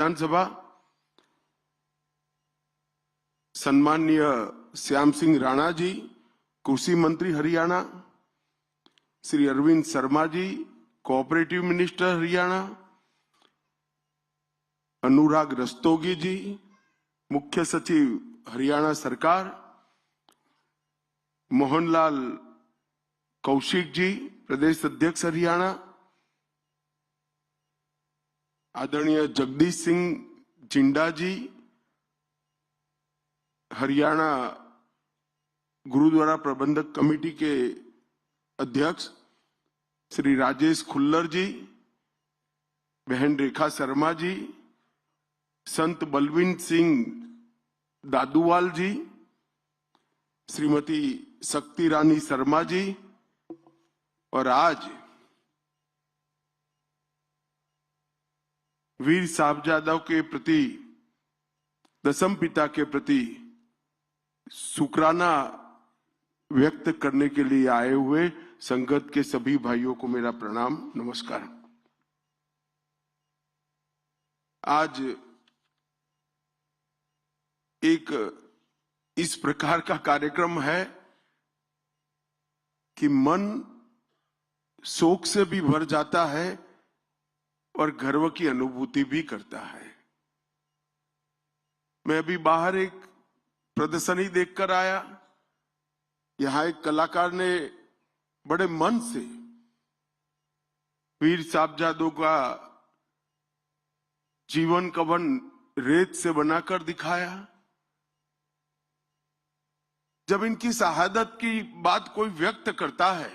विधानसभा सम्माननीय श्याम सिंह राणा जी, कृषि मंत्री हरियाणा, श्री अरविंद शर्मा जी, कोऑपरेटिव मिनिस्टर हरियाणा, अनुराग रस्तोगी जी, मुख्य सचिव हरियाणा सरकार, मोहनलाल कौशिक जी, प्रदेश अध्यक्ष हरियाणा, आदरणीय जगदीश सिंह जिंडा जी, हरियाणा गुरुद्वारा प्रबंधक कमेटी के अध्यक्ष श्री राजेश खुल्लर जी, बहन रेखा शर्मा जी, संत बलविंद सिंह दादूवाल जी, श्रीमती शक्ति रानी शर्मा जी, और आज वीर साहबजादों के प्रति, दशम पिता के प्रति शुक्राना व्यक्त करने के लिए आए हुए संगत के सभी भाइयों को मेरा प्रणाम, नमस्कार। आज एक इस प्रकार का कार्यक्रम है कि मन शोक से भी भर जाता है और गर्व की अनुभूति भी करता है। मैं अभी बाहर एक प्रदर्शनी देखकर आया। यहां एक कलाकार ने बड़े मन से वीर साहबजादों का जीवन कवन रेत से बनाकर दिखाया। जब इनकी शहादत की बात कोई व्यक्त करता है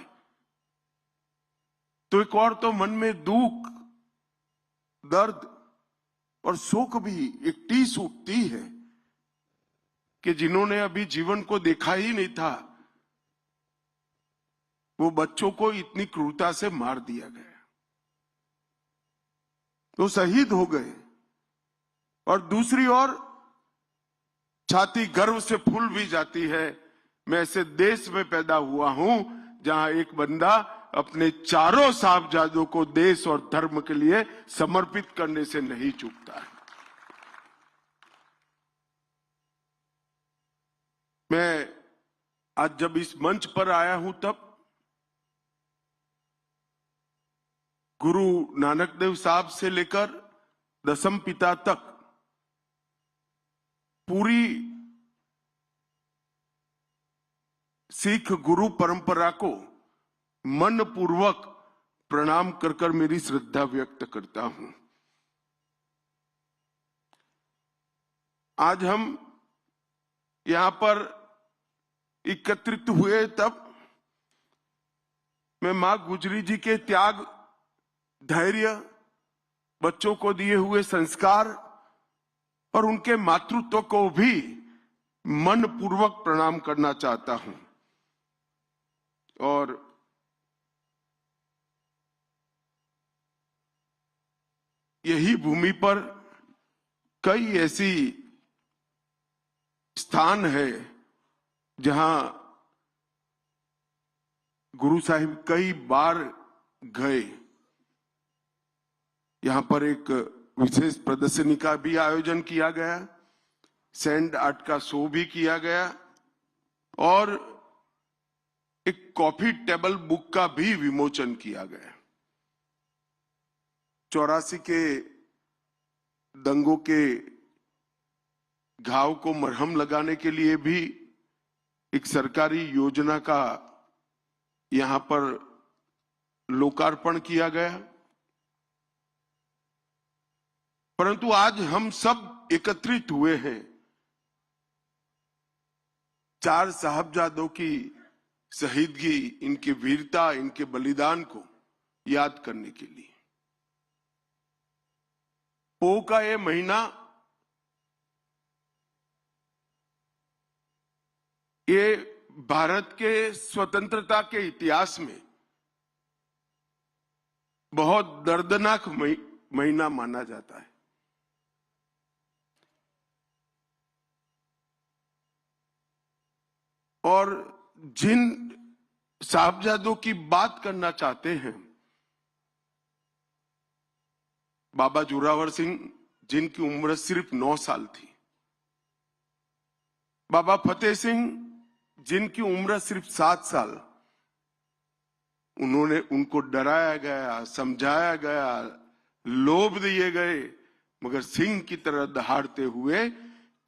तो एक और तो मन में दुख, दर्द और शोक भी एक टीस उठती है कि जिन्होंने अभी जीवन को देखा ही नहीं था, वो बच्चों को इतनी क्रूरता से मार दिया गया, तो शहीद हो गए। और दूसरी ओर छाती गर्व से फूल भी जाती है, मैं ऐसे देश में पैदा हुआ हूं जहां एक बंदा अपने चारों साहबजादों को देश और धर्म के लिए समर्पित करने से नहीं चूकता है। मैं आज जब इस मंच पर आया हूं तब गुरु नानक देव साहब से लेकर दशम पिता तक पूरी सिख गुरु परंपरा को मन पूर्वक प्रणाम कर कर मेरी श्रद्धा व्यक्त करता हूं। आज हम यहां पर एकत्रित हुए तब मैं मां गुजरी जी के त्याग, धैर्य, बच्चों को दिए हुए संस्कार और उनके मातृत्व को भी मन पूर्वक प्रणाम करना चाहता हूं। और यही भूमि पर कई ऐसी स्थान है जहां गुरु साहिब कई बार गए। यहां पर एक विशेष प्रदर्शनी का भी आयोजन किया गया, सैंड आर्ट का शो भी किया गया और एक कॉफी टेबल बुक का भी विमोचन किया गया। 84 के दंगों के घाव को मरहम लगाने के लिए भी एक सरकारी योजना का यहां पर लोकार्पण किया गया। परंतु आज हम सब एकत्रित हुए हैं चार साहबजादों की शहीदगी, इनकी वीरता, इनके बलिदान को याद करने के लिए। पो का ये महीना ये भारत के स्वतंत्रता के इतिहास में बहुत दर्दनाक महीना माना जाता है। और जिन साहबजादों की बात करना चाहते हैं, बाबा जोरावर सिंह जिनकी उम्र सिर्फ 9 साल थी। बाबा फतेह सिंह, जिनकी उम्र सिर्फ 7 साल। उनको डराया गया, समझाया गया, लोभ दिए गए, मगर सिंह की तरह दहाड़ते हुए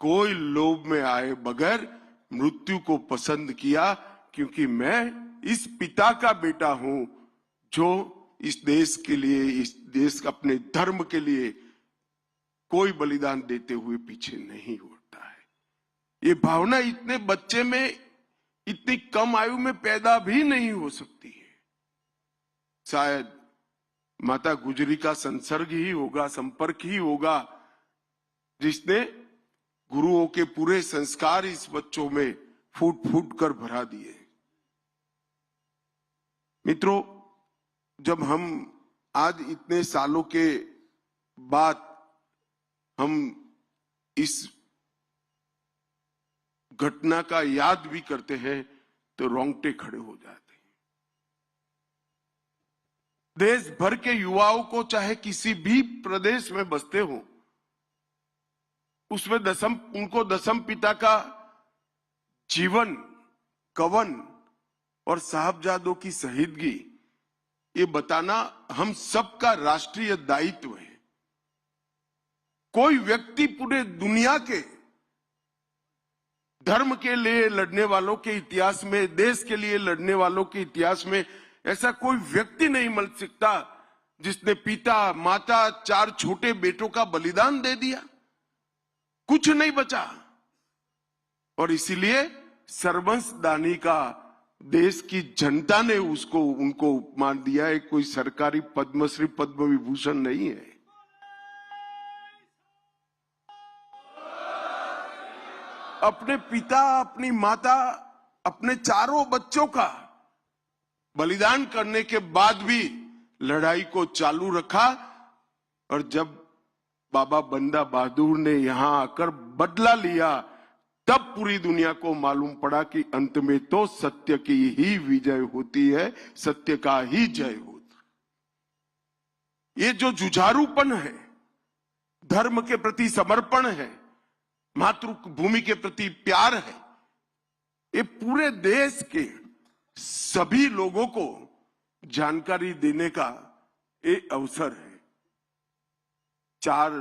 कोई लोभ में आए बगैर मृत्यु को पसंद किया, क्योंकि मैं इस पिता का बेटा हूं जो इस देश के लिए, इस देश अपने धर्म के लिए कोई बलिदान देते हुए पीछे नहीं होता है। ये भावना इतने बच्चे में, इतनी कम आयु में पैदा भी नहीं हो सकती है। शायद माता गुजरी का संसर्ग ही होगा, संपर्क ही होगा, जिसने गुरुओं के पूरे संस्कार इस बच्चों में फूट फूट कर भरा दिए। मित्रों, जब हम आज इतने सालों के बाद हम इस घटना का याद भी करते हैं तो रोंगटे खड़े हो जाते हैं। देश भर के युवाओं को, चाहे किसी भी प्रदेश में बसते हो, उसमें उनको दसम पिता का जीवन, कवन और साहबजादों की शहीदगी, ये बताना हम सबका राष्ट्रीय दायित्व है। कोई व्यक्ति पूरे दुनिया के धर्म के लिए लड़ने वालों के इतिहास में, देश के लिए लड़ने वालों के इतिहास में ऐसा कोई व्यक्ति नहीं मिल सकता जिसने पिता, माता, 4 छोटे बेटों का बलिदान दे दिया। कुछ नहीं बचा। और इसीलिए सर्वंस दानी का देश की जनता ने उनको उपमान दिया है। कोई सरकारी पद्मश्री, पद्म विभूषण नहीं है। अपने पिता, अपनी माता, अपने 4 बच्चों का बलिदान करने के बाद भी लड़ाई को चालू रखा। और जब बाबा बंदा बहादुर ने यहां आकर बदला लिया, तब पूरी दुनिया को मालूम पड़ा कि अंत में तो सत्य की ही विजय होती है, सत्य का ही जय होता। ये जो जुझारूपन है, धर्म के प्रति समर्पण है, मातृभूमि के प्रति प्यार है, ये पूरे देश के सभी लोगों को जानकारी देने का एक अवसर है। 4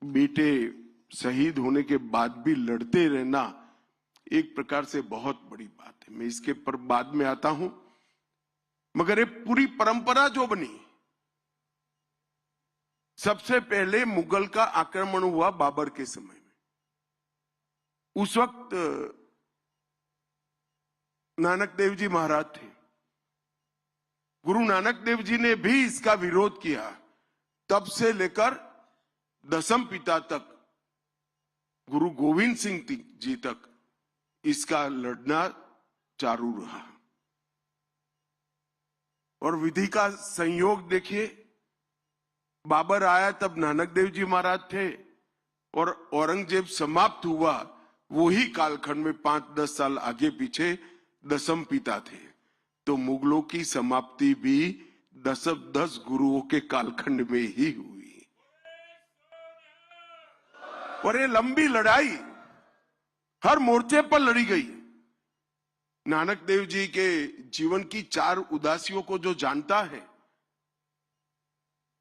बेटे शहीद होने के बाद भी लड़ते रहना एक प्रकार से बहुत बड़ी बात है। मैं इसके पर बाद में आता हूं, मगर ये पूरी परंपरा जो बनी, सबसे पहले मुगल का आक्रमण हुआ बाबर के समय में। उस वक्त नानक देव जी महाराज थे। गुरु नानक देव जी ने भी इसका विरोध किया। तब से लेकर दसम पिता तक, गुरु गोविंद सिंह जी तक इसका लड़ना चालू रहा। और विधि का संयोग देखिए, बाबर आया तब नानक देव जी महाराज थे, और औरंगजेब समाप्त हुआ वही कालखंड में 5-10 साल आगे पीछे दसम पिता थे। तो मुगलों की समाप्ति भी 10 गुरुओं के कालखंड में ही हुई। और ये लंबी लड़ाई हर मोर्चे पर लड़ी गई। नानक देव जी के जीवन की 4 उदासियों को जो जानता है,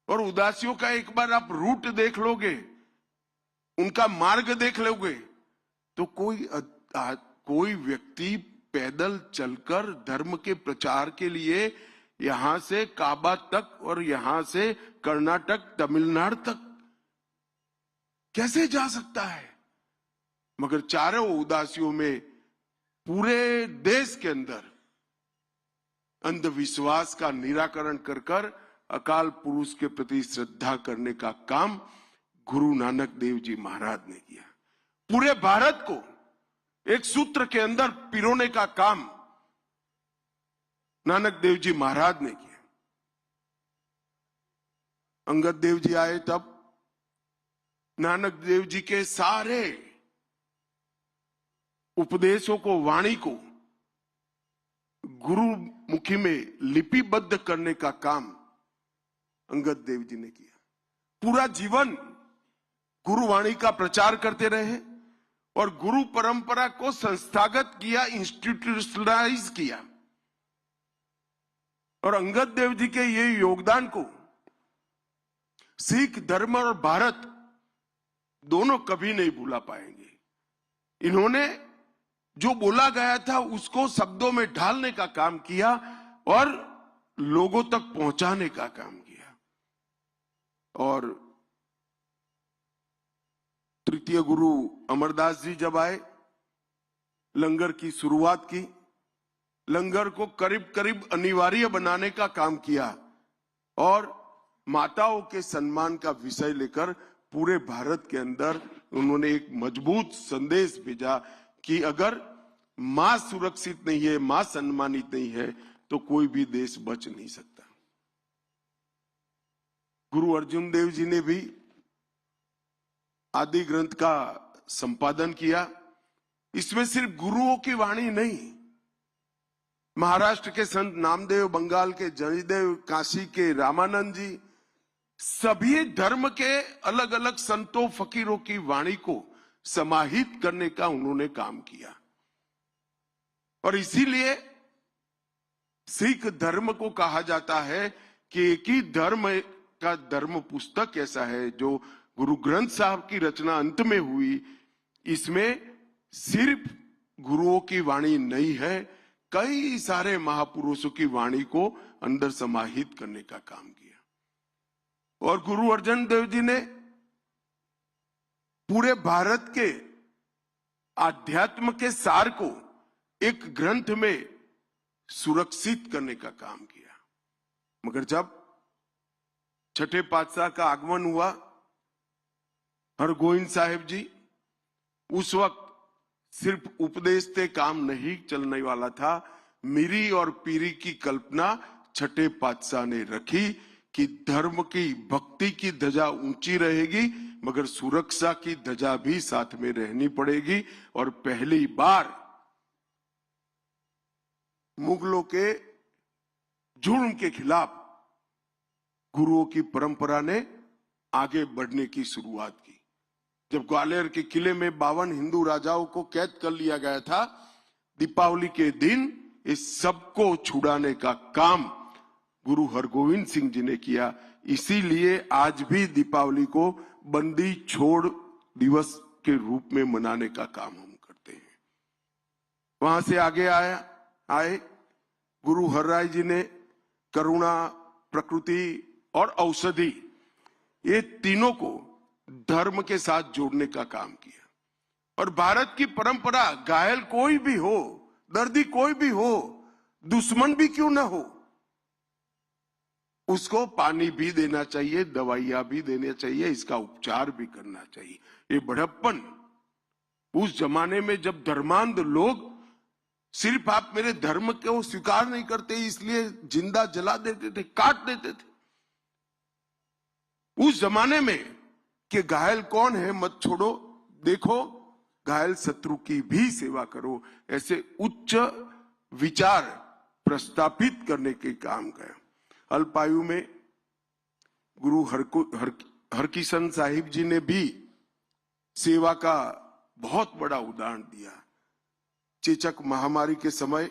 और उदासियों का एक बार आप रूट देख लोगे, उनका मार्ग देख लोगे, तो कोई व्यक्ति पैदल चलकर धर्म के प्रचार के लिए यहां से काबा तक और यहां से कर्नाटक, तमिलनाडु तक कैसे जा सकता है? मगर 4 उदासियों में पूरे देश के अंदर अंधविश्वास का निराकरण कर अकाल पुरुष के प्रति श्रद्धा करने का काम गुरु नानक देव जी महाराज ने किया। पूरे भारत को एक सूत्र के अंदर पिरोने का काम नानक देव जी महाराज ने किया। अंगद देव जी आए तब नानक देव जी के सारे उपदेशों को, वाणी को गुरुमुखी में लिपिबद्ध करने का काम अंगद देव जी ने किया। पूरा जीवन गुरुवाणी का प्रचार करते रहे और गुरु परंपरा को संस्थागत किया, इंस्टीट्यूशनलाइज किया। और अंगद देव जी के ये योगदान को सिख धर्म और भारत दोनों कभी नहीं भूला पाएंगे। इन्होंने जो बोला गया था उसको शब्दों में ढालने का काम किया और लोगों तक पहुंचाने का काम किया। और तृतीय गुरु अमरदास जी जब आए, लंगर की शुरुआत की, लंगर को करीब करीब अनिवार्य बनाने का काम किया और माताओं के सम्मान का विषय लेकर पूरे भारत के अंदर उन्होंने एक मजबूत संदेश भेजा कि अगर मां सुरक्षित नहीं है, मां सम्मानित नहीं है, तो कोई भी देश बच नहीं सकता। गुरु अर्जुन देव जी ने भी आदि ग्रंथ का संपादन किया। इसमें सिर्फ गुरुओं की वाणी नहीं, महाराष्ट्र के संत नामदेव, बंगाल के जयदेव, काशी के रामानंद जी, सभी धर्म के अलग अलग संतों फकीरों की वाणी को समाहित करने का उन्होंने काम किया। और इसीलिए सिख धर्म को कहा जाता है कि एक ही धर्म का धर्म पुस्तक ऐसा है जो गुरु ग्रंथ साहब की रचना अंत में हुई। इसमें सिर्फ गुरुओं की वाणी नहीं है, कई सारे महापुरुषों की वाणी को अंदर समाहित करने का काम किया। और गुरु अर्जन देव जी ने पूरे भारत के आध्यात्म के सार को एक ग्रंथ में सुरक्षित करने का काम किया। मगर जब छठे पातशाह का आगमन हुआ, हरगोविंद साहिब जी, उस वक्त सिर्फ उपदेश से काम नहीं चलने वाला था। मीरी और पीरी की कल्पना छठे पातशाह ने रखी कि धर्म की, भक्ति की ध्वजा ऊंची रहेगी, मगर सुरक्षा की ध्वजा भी साथ में रहनी पड़ेगी। और पहली बार मुगलों के जुल्म के खिलाफ गुरुओं की परंपरा ने आगे बढ़ने की शुरुआत की। जब ग्वालियर के किले में 52 हिंदू राजाओं को कैद कर लिया गया था, दीपावली के दिन इस सबको छुड़ाने का काम गुरु हरगोविंद सिंह जी ने किया। इसीलिए आज भी दीपावली को बंदी छोड़ दिवस के रूप में मनाने का काम हम करते हैं। वहां से आगे आए गुरु हरराय जी ने करुणा, प्रकृति और औषधि, ये तीनों को धर्म के साथ जोड़ने का काम किया। और भारत की परंपरा, घायल कोई भी हो, दर्दी कोई भी हो, दुश्मन भी क्यों ना हो, उसको पानी भी देना चाहिए, दवाइयां भी देना चाहिए, इसका उपचार भी करना चाहिए। ये बड़प्पन उस जमाने में जब धर्मांध लोग सिर्फ आप मेरे धर्म को स्वीकार नहीं करते इसलिए जिंदा जला देते थे, काट देते थे। उस जमाने में कि घायल कौन है मत छोड़ो, देखो घायल शत्रु की भी सेवा करो, ऐसे उच्च विचार प्रस्थापित करने के काम किया। अल्पायु में गुरु हरकिशन साहिब जी ने भी सेवा का बहुत बड़ा उदाहरण दिया। चेचक महामारी के समय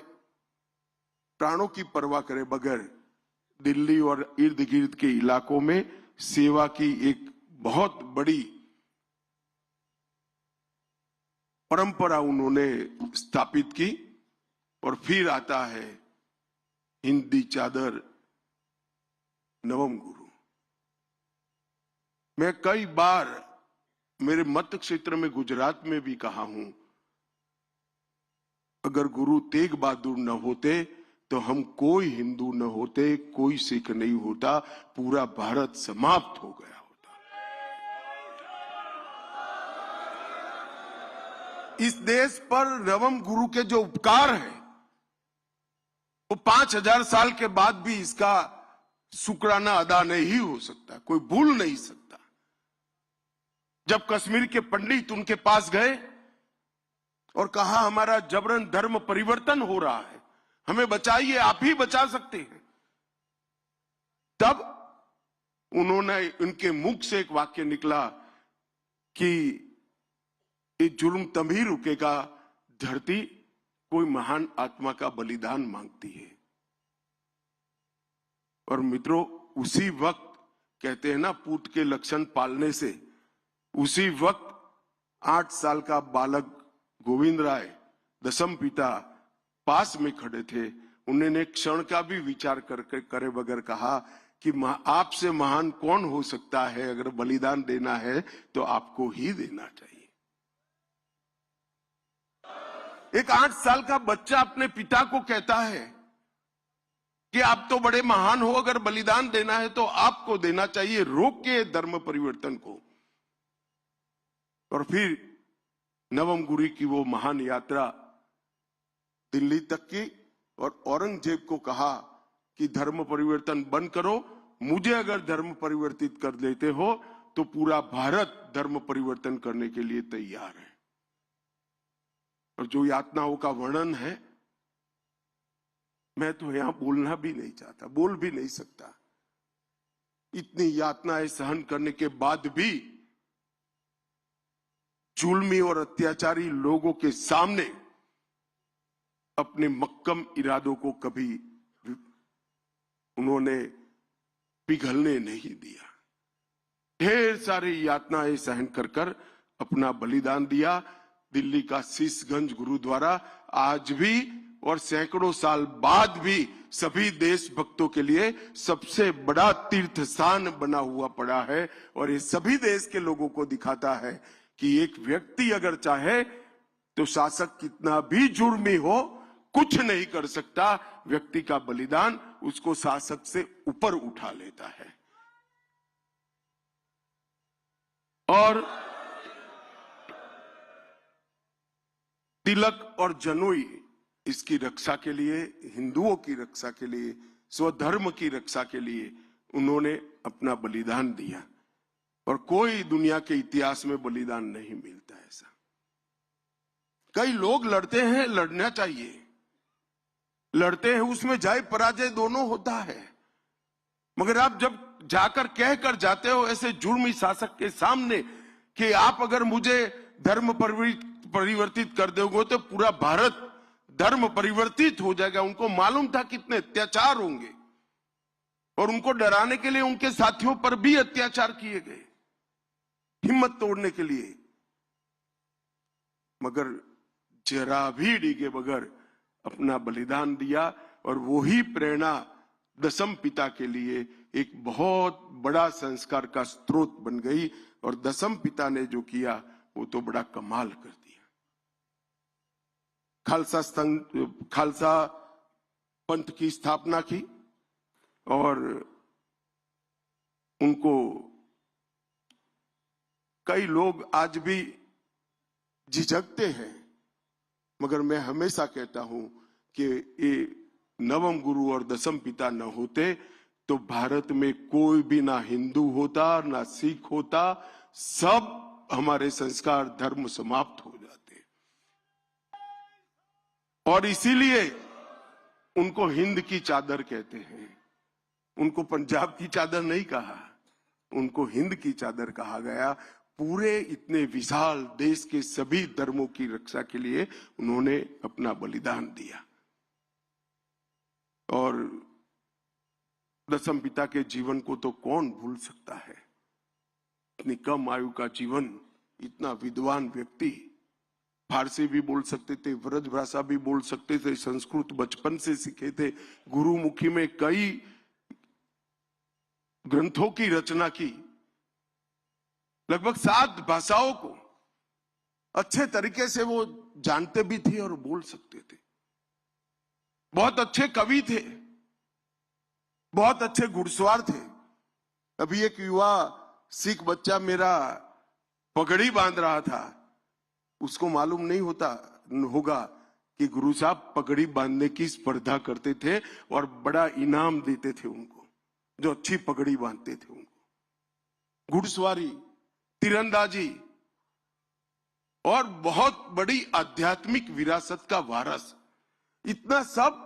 प्राणों की परवाह करे बगैर दिल्ली और इर्द गिर्द के इलाकों में सेवा की एक बहुत बड़ी परंपरा उन्होंने स्थापित की। और फिर आता है हिंदी चादर नवम गुरु। मैं कई बार मेरे मत क्षेत्र में गुजरात में भी कहा हूं, अगर गुरु तेग बहादुर न होते तो हम कोई हिंदू न होते, कोई सिख नहीं होता, पूरा भारत समाप्त हो गया होता। इस देश पर नवम गुरु के जो उपकार है वो 5000 साल के बाद भी इसका शुक्राना अदा नहीं हो सकता, कोई भूल नहीं सकता। जब कश्मीर के पंडित उनके पास गए और कहा हमारा जबरन धर्म परिवर्तन हो रहा है, हमें बचाइए, आप ही बचा सकते हैं, तब उन्होंने, उनके मुख से एक वाक्य निकला कि ये जुर्म तभी रुकेगा धरती कोई महान आत्मा का बलिदान मांगती है। और मित्रों, उसी वक्त कहते हैं ना, पूत के लक्षण पालने से, उसी वक्त 8 साल का बालक गोविंद राय, दशम पिता, पास में खड़े थे। उन्होंने एक क्षण का भी विचार करे बगैर कहा कि आपसे महान कौन हो सकता है, अगर बलिदान देना है तो आपको ही देना चाहिए। एक 8 साल का बच्चा अपने पिता को कहता है कि आप तो बड़े महान हो, अगर बलिदान देना है तो आपको देना चाहिए, रोक के धर्म परिवर्तन को। और फिर नवम गुरु की वो महान यात्रा दिल्ली तक की, और औरंगजेब को कहा कि धर्म परिवर्तन बंद करो, मुझे अगर धर्म परिवर्तित कर देते हो तो पूरा भारत धर्म परिवर्तन करने के लिए तैयार है। और जो यातनाओं का वर्णन है, मैं तो यहां बोलना भी नहीं चाहता, बोल भी नहीं सकता। इतनी यातनाएं सहन करने के बाद भी जुल्मी और अत्याचारी लोगों के सामने अपने मक्कम इरादों को कभी उन्होंने पिघलने नहीं दिया। ढेर सारी यातनाएं सहन कर अपना बलिदान दिया। दिल्ली का शीशगंज गुरुद्वारा आज भी और सैकड़ों साल बाद भी सभी देशभक्तों के लिए सबसे बड़ा तीर्थ स्थान बना हुआ पड़ा है। और ये सभी देश के लोगों को दिखाता है कि एक व्यक्ति अगर चाहे तो शासक कितना भी जुर्मी हो, कुछ नहीं कर सकता। व्यक्ति का बलिदान उसको शासक से ऊपर उठा लेता है। और तिलक और जनेऊ इसकी रक्षा के लिए, हिंदुओं की रक्षा के लिए, स्वधर्म की रक्षा के लिए उन्होंने अपना बलिदान दिया। और कोई दुनिया के इतिहास में बलिदान नहीं मिलता ऐसा। कई लोग लड़ते हैं, लड़ना चाहिए, लड़ते हैं, उसमें जय पराजय दोनों होता है। मगर आप जब जाकर कहकर जाते हो ऐसे जुर्मी शासक के सामने कि आप अगर मुझे धर्म परिवर्तित कर दोगे तो पूरा भारत धर्म परिवर्तित हो जाएगा। उनको मालूम था कितने अत्याचार होंगे, और उनको डराने के लिए उनके साथियों पर भी अत्याचार किए गए, हिम्मत तोड़ने के लिए। मगर जरा भी डिगे बगैर अपना बलिदान दिया। और वही प्रेरणा दशम पिता के लिए एक बहुत बड़ा संस्कार का स्रोत बन गई। और दशम पिता ने जो किया वो तो बड़ा कमाल कर दिया। खालसा पंथ की स्थापना की, और उनको कई लोग आज भी झिझकते हैं, मगर मैं हमेशा कहता हूं कि ये नवम गुरु और दशम पिता न होते तो भारत में कोई भी ना हिंदू होता ना सिख होता, सब हमारे संस्कार धर्म समाप्त हो जाते। और इसीलिए उनको हिंद की चादर कहते हैं। उनको पंजाब की चादर नहीं कहा, उनको हिंद की चादर कहा गया। पूरे इतने विशाल देश के सभी धर्मों की रक्षा के लिए उन्होंने अपना बलिदान दिया। और दशम पिता के जीवन को तो कौन भूल सकता है। इतनी कम आयु का जीवन, इतना विद्वान व्यक्ति, फारसी भी बोल सकते थे, ब्रज भाषा भी बोल सकते थे, संस्कृत बचपन से सीखे थे, गुरुमुखी में कई ग्रंथों की रचना की, लगभग 7 भाषाओं को अच्छे तरीके से वो जानते भी थे और बोल सकते थे। बहुत अच्छे कवि थे, बहुत अच्छे घुड़सवार थे। अभी एक युवा सिख बच्चा मेरा पगड़ी बांध रहा था, उसको मालूम नहीं होगा कि गुरु साहब पगड़ी बांधने की स्पर्धा करते थे और बड़ा इनाम देते थे उनको, जो अच्छी पगड़ी बांधते थे उनको। घुड़सवारी, तीरंदाजी और बहुत बड़ी आध्यात्मिक विरासत का वारस, इतना सब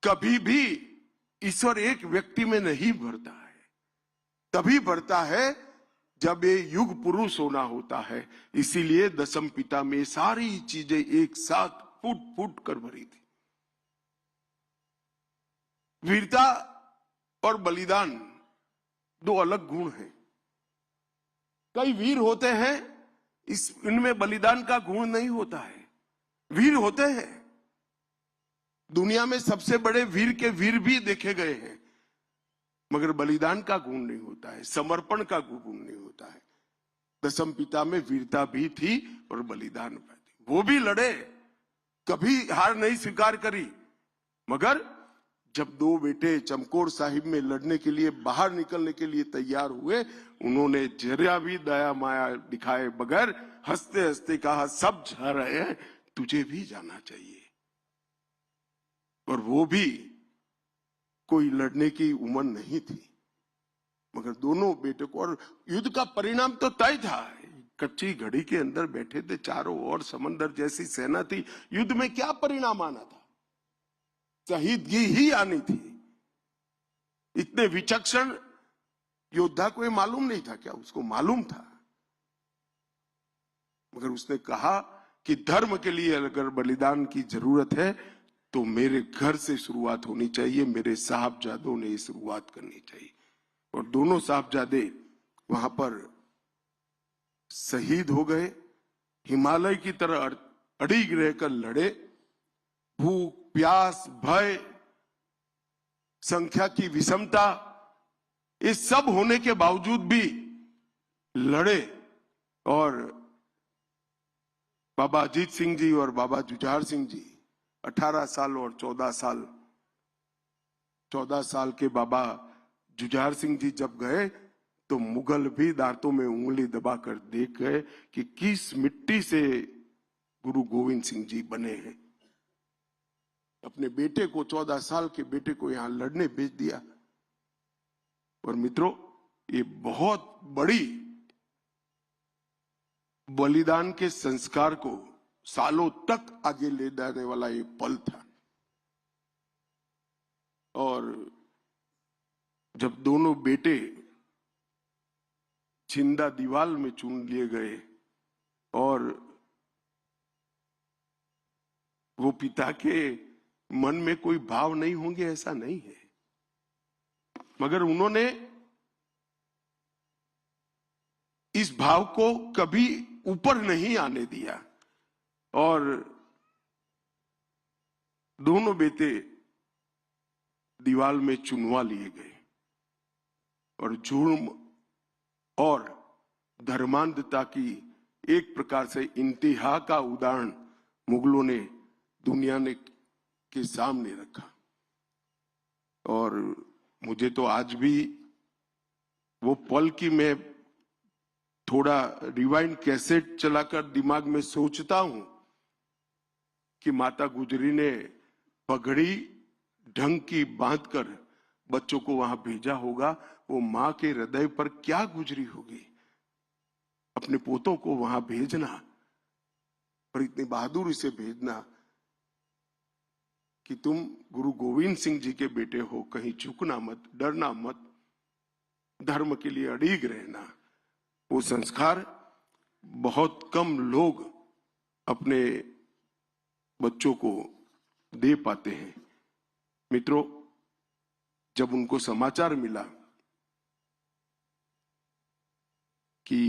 कभी भी ईश्वर एक व्यक्ति में नहीं भरता है। तभी बढ़ता है जब ये युग पुरुष होना होता है। इसीलिए दशम पिता में सारी चीजें एक साथ फूट फूट कर भरी थी। वीरता और बलिदान दो अलग गुण हैं। कई वीर होते हैं, इनमें बलिदान का गुण नहीं होता है। वीर होते हैं, दुनिया में सबसे बड़े वीर के वीर भी देखे गए हैं, मगर बलिदान का गुण नहीं होता है, समर्पण का गुण नहीं होता है। दशम पिता में वीरता भी थी और बलिदान भी थी। वो भी लड़े, कभी हार नहीं स्वीकार करी, मगर जब दो बेटे चमकौर साहिब में लड़ने के लिए बाहर निकलने के लिए तैयार हुए, उन्होंने जरा भी दया माया दिखाए बगैर हंसते हंसते कहा, सब जा रहे हैं, तुझे भी जाना चाहिए। और वो भी कोई लड़ने की उम्र नहीं थी, मगर दोनों बेटे को, और युद्ध का परिणाम तो तय था। कच्ची घड़ी के अंदर बैठे थे, चारों ओर समंदर जैसी सेना थी, युद्ध में क्या परिणाम आना था? शहीदगी ही आनी थी। इतने विचक्षण योद्धा को ये मालूम नहीं था क्या? उसको मालूम था, मगर उसने कहा कि धर्म के लिए अगर बलिदान की जरूरत है तो मेरे घर से शुरुआत होनी चाहिए, मेरे साहबजादों ने शुरुआत करनी चाहिए। और दोनों साहबजादे वहां पर शहीद हो गए। हिमालय की तरह अड़िग रहकर लड़े। भूख, प्यास, भय, संख्या की विषमता, ये सब होने के बावजूद भी लड़े। और बाबा अजीत सिंह जी और बाबा जुझार सिंह जी 18 साल और 14 साल, 14 साल के बाबा जुझार सिंह जी जब गए तो मुगल भी दांतों में उंगली दबाकर देख गए कि किस मिट्टी से गुरु गोविंद सिंह जी बने हैं। अपने बेटे को, 14 साल के बेटे को यहां लड़ने भेज दिया। और मित्रों, ये बहुत बड़ी बलिदान के संस्कार को सालों तक आगे ले जाने वाला ये पल था। और जब दोनों बेटे जिंदा दीवार में चुन लिए गए और वो पिता के मन में कोई भाव नहीं होंगे ऐसा नहीं है, मगर उन्होंने इस भाव को कभी ऊपर नहीं आने दिया। और दोनों बेटे दीवार में चुनवा लिए गए और जुर्म और धर्मांधता की एक प्रकार से इंतहा का उदाहरण मुगलों ने, दुनिया ने के सामने रखा। और मुझे तो आज भी वो पल की मैं थोड़ा रिवाइंड कैसेट चलाकर दिमाग में सोचता हूं कि माता गुजरी ने पगड़ी ढंग की बांधकर बच्चों को वहां भेजा होगा। वो मां के हृदय पर क्या गुजरी होगी, अपने पोतों को वहां भेजना और इतनी बहादुरी से भेजना कि तुम गुरु गोविंद सिंह जी के बेटे हो, कहीं झुकना मत, डरना मत, धर्म के लिए अड़िग रहना। वो संस्कार बहुत कम लोग अपने बच्चों को दे पाते हैं। मित्रों, जब उनको समाचार मिला कि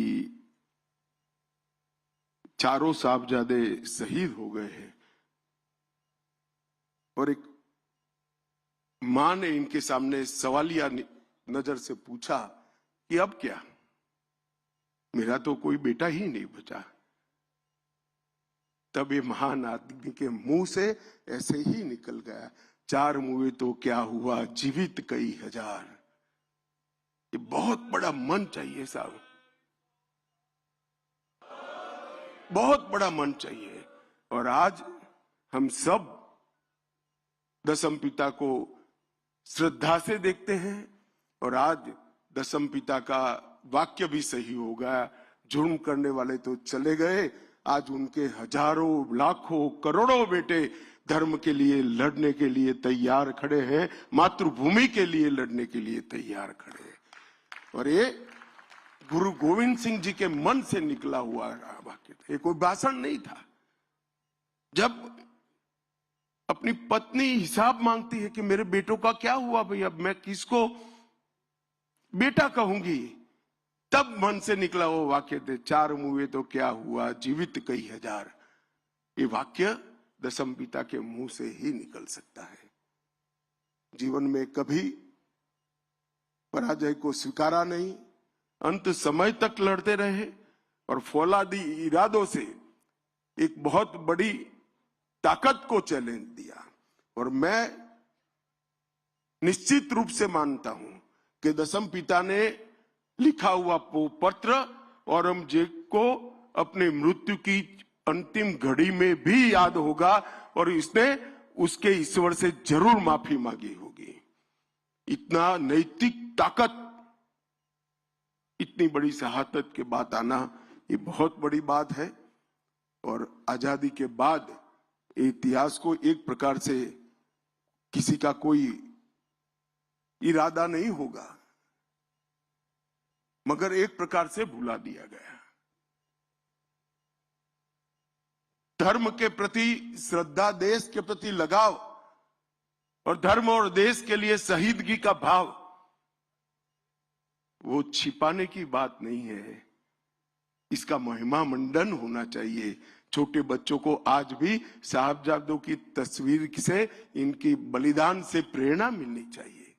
चारों साहबजादे शहीद हो गए हैं और एक मां ने इनके सामने सवालिया नजर से पूछा कि अब क्या, मेरा तो कोई बेटा ही नहीं बचा। तब ये महान आदमी के मुंह से ऐसे ही निकल गया, 4 मुए तो क्या हुआ, जीवित कई हजार। ये बहुत बड़ा मन चाहिए साहब, बहुत बड़ा मन चाहिए। और आज हम सब दशम पिता को श्रद्धा से देखते हैं और आज दशम पिता का वाक्य भी सही हो गया, जुर्म करने वाले तो चले गए, आज उनके हजारों, लाखों, करोड़ों बेटे धर्म के लिए लड़ने के लिए तैयार खड़े हैं, मातृभूमि के लिए लड़ने के लिए तैयार खड़े हैं। और ये गुरु गोविंद सिंह जी के मन से निकला हुआ वाक्य था, ये कोई भाषण नहीं था। जब अपनी पत्नी हिसाब मांगती है कि मेरे बेटों का क्या हुआ भाई, अब मैं किसको बेटा कहूंगी, तब मन से निकला वो वाक्य थे, 4 मुए तो क्या हुआ, जीवित कई हजार। ये वाक्य दशम पिता के मुंह से ही निकल सकता है। जीवन में कभी पराजय को स्वीकारा नहीं, अंत समय तक लड़ते रहे और फौलादी इरादों से एक बहुत बड़ी ताकत को चैलेंज दिया। और मैं निश्चित रूप से मानता हूं कि दशम पिता ने लिखा हुआ पत्र औरंगजेब को अपने मृत्यु की अंतिम घड़ी में भी याद होगा और इसने उसके ईश्वर से जरूर माफी मांगी होगी। इतना नैतिक ताकत, इतनी बड़ी शहादत के बाद आना, ये बहुत बड़ी बात है। और आजादी के बाद इतिहास को एक प्रकार से किसी का कोई इरादा नहीं होगा, मगर एक प्रकार से भुला दिया गया। धर्म के प्रति श्रद्धा, देश के प्रति लगाव और धर्म और देश के लिए शहीदगी का भाव, वो छिपाने की बात नहीं है, इसका महिमा मंडन होना चाहिए। छोटे बच्चों को आज भी साहबजादों की तस्वीर से, इनकी बलिदान से प्रेरणा मिलनी चाहिए।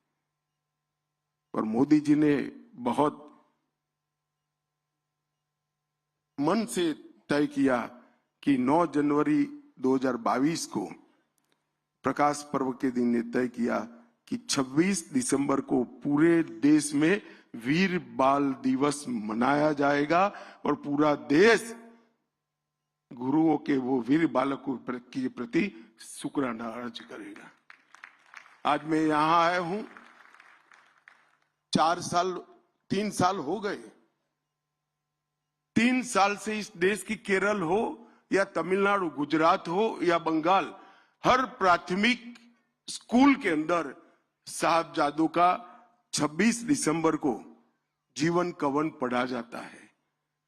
और मोदी जी ने बहुत मन से तय किया कि 9 जनवरी 2022 को प्रकाश पर्व के दिन ने तय किया कि 26 दिसंबर को पूरे देश में वीर बाल दिवस मनाया जाएगा और पूरा देश गुरुओं के वो वीर बालकों के प्रति शुक्राना अर्ज करेगा। आज मैं यहां आया हूं, 3 साल हो गए। 3 साल से इस देश की केरल हो या तमिलनाडु, गुजरात हो या बंगाल, हर प्राथमिक स्कूल के अंदर साहबजादों का 26 दिसंबर को जीवन कवन पढ़ा जाता है।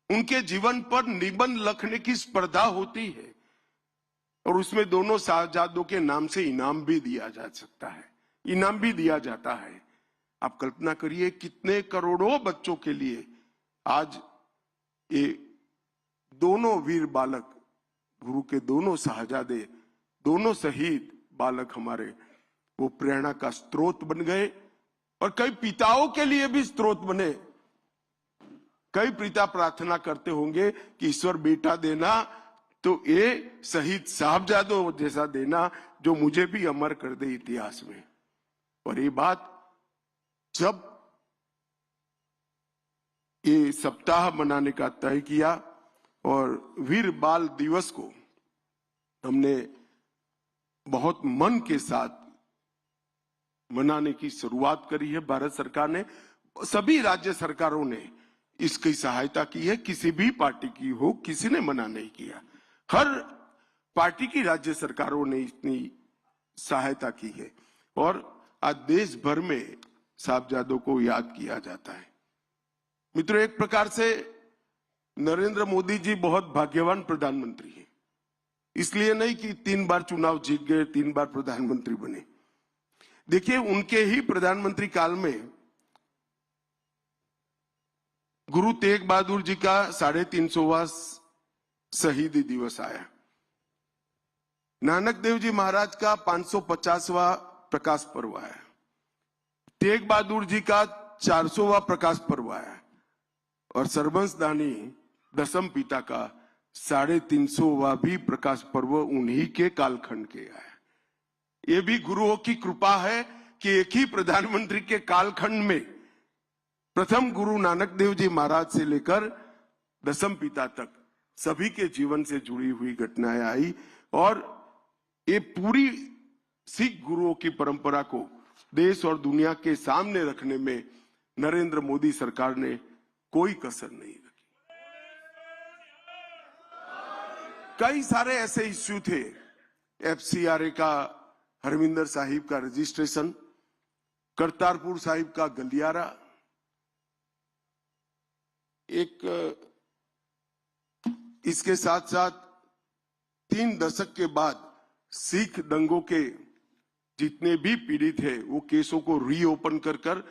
उनके जीवन पर निबंध लिखने की स्पर्धा होती है और उसमें दोनों साहबजादों के नाम से इनाम भी दिया जा सकता है, इनाम भी दिया जाता है। आप कल्पना करिए कितने करोड़ों बच्चों के लिए आज ये दोनों वीर बालक, गुरु के दोनों साहबजादे, दोनों शहीद बालक हमारे, वो प्रेरणा का स्रोत बन गए और कई पिताओं के लिए भी स्रोत बने। कई पिता प्रार्थना करते होंगे कि ईश्वर बेटा देना तो ये शहीद साहबजादों जैसा देना जो मुझे भी अमर कर दे इतिहास में। और ये बात जब ये सप्ताह मनाने का तय किया और वीर बाल दिवस को हमने बहुत मन के साथ मनाने की शुरुआत करी है। भारत सरकार ने, सभी राज्य सरकारों ने इसकी सहायता की है, किसी भी पार्टी की हो, किसी ने मना नहीं किया। हर पार्टी की राज्य सरकारों ने इतनी सहायता की है और आज देश भर में साहबजादों को याद किया जाता है। मित्रों, एक प्रकार से नरेंद्र मोदी जी बहुत भाग्यवान प्रधानमंत्री हैं। इसलिए नहीं कि 3 बार चुनाव जीत गए, 3 बार प्रधानमंत्री बने। देखिए, उनके ही प्रधानमंत्री काल में गुरु तेग बहादुर जी का 350वां शहीदी दिवस आया। नानक देव जी महाराज का 550वां प्रकाश पर्व आया। तेग बहादुर जी का 400वां प्रकाश पर्व आया और सर्वंसदानी दशम पिता का 350वां भी प्रकाश पर्व उन्हीं के कालखंड के आया। ये भी गुरुओं की कृपा है कि एक ही प्रधानमंत्री के कालखंड में प्रथम गुरु नानक देव जी महाराज से लेकर दशम पिता तक सभी के जीवन से जुड़ी हुई घटनाएं आई और ये पूरी सिख गुरुओं की परंपरा को देश और दुनिया के सामने रखने में नरेंद्र मोदी सरकार ने कोई कसर नहीं रखी। कई सारे ऐसे इश्यू थे, FCRA का, हरमिंदर साहिब का रजिस्ट्रेशन, करतारपुर साहिब का गलियारा, एक इसके साथ साथ 3 दशक के बाद सिख दंगों के जितने भी पीड़ित है वो केसों को रीओपन कर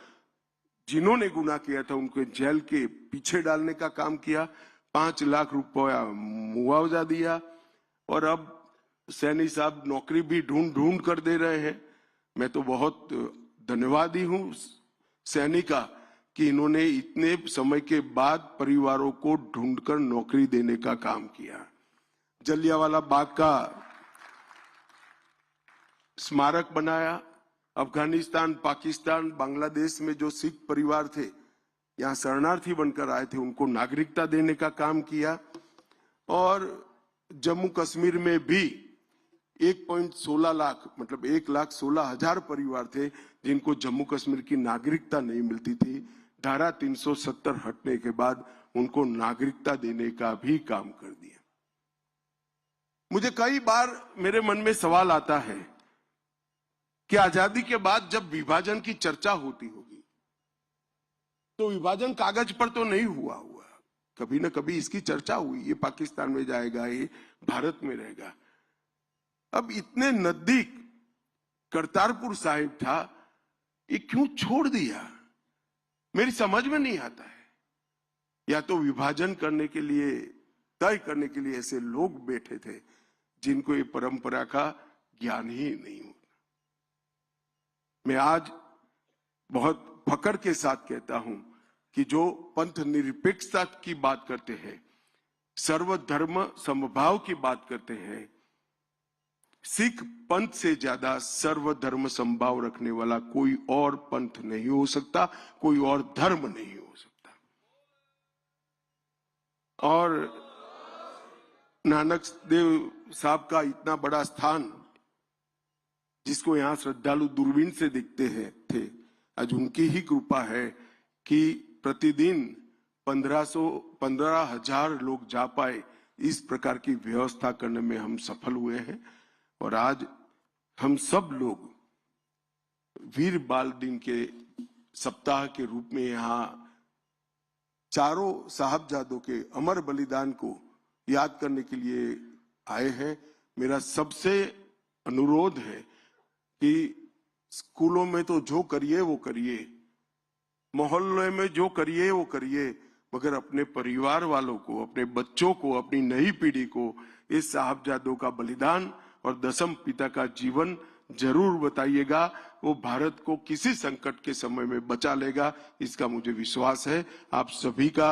जिन्होंने गुनाह किया था उनको जेल के पीछे डालने का काम किया, 5 लाख रुपया मुआवजा दिया और अब सैनी साहब नौकरी भी ढूंढ कर दे रहे हैं। मैं तो बहुत धन्यवादी हूं सैनी का कि इन्होंने इतने समय के बाद परिवारों को ढूंढकर नौकरी देने का काम किया। जलियांवाला बाग का स्मारक बनाया। अफगानिस्तान, पाकिस्तान, बांग्लादेश में जो सिख परिवार थे यहाँ शरणार्थी बनकर आए थे उनको नागरिकता देने का काम किया। और जम्मू कश्मीर में भी 1.16 लाख मतलब 1,16,000 परिवार थे जिनको जम्मू कश्मीर की नागरिकता नहीं मिलती थी। धारा 370 हटने के बाद उनको नागरिकता देने का भी काम कर दिया। मुझे कई बार मेरे मन में सवाल आता है कि आजादी के बाद जब विभाजन की चर्चा होती होगी तो विभाजन कागज पर तो नहीं हुआ, कभी ना कभी इसकी चर्चा हुई, ये पाकिस्तान में जाएगा, ये भारत में रहेगा। अब इतने नजदीक करतारपुर साहिब था, ये क्यों छोड़ दिया, मेरी समझ में नहीं आता है। या तो विभाजन करने के लिए, तय करने के लिए ऐसे लोग बैठे थे जिनको ये परंपरा का ज्ञान ही नहीं होता। मैं आज बहुत फकर के साथ कहता हूं कि जो पंथ निरपेक्षता की बात करते हैं, सर्वधर्म समभाव की बात करते हैं, सिख पंथ से ज्यादा सर्वधर्म समभाव रखने वाला कोई और पंथ नहीं हो सकता, कोई और धर्म नहीं हो सकता। और नानक देव साहब का इतना बड़ा स्थान जिसको यहाँ श्रद्धालु दूरबीन से देखते हैं थे, आज उनकी ही कृपा है कि प्रतिदिन 15,000 लोग जा पाए, इस प्रकार की व्यवस्था करने में हम सफल हुए हैं। और आज हम सब लोग वीर बाल दिन के सप्ताह के रूप में यहाँ चारों साहबजादों के अमर बलिदान को याद करने के लिए आए हैं। मेरा सबसे अनुरोध है कि स्कूलों में तो जो करिए वो करिए, मोहल्ले में जो करिए वो करिए, मगर अपने परिवार वालों को, अपने बच्चों को, अपनी नई पीढ़ी को इस साहबजादों का बलिदान और दशम पिता का जीवन जरूर बताइएगा। वो भारत को किसी संकट के समय में बचा लेगा, इसका मुझे विश्वास है। आप सभी का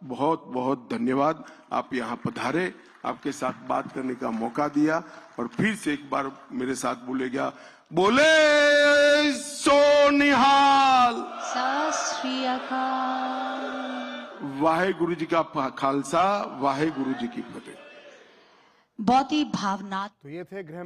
बहुत बहुत धन्यवाद। आप यहाँ पधारे, आपके साथ बात करने का मौका दिया और फिर से एक बार मेरे साथ बोलेगा, बोले सो निहाल, सत श्री अकाल। वाहेगुरु जी का खालसा, वाहेगुरु जी की फतेह। बहुत ही भावनात्मक। तो ये थे गृह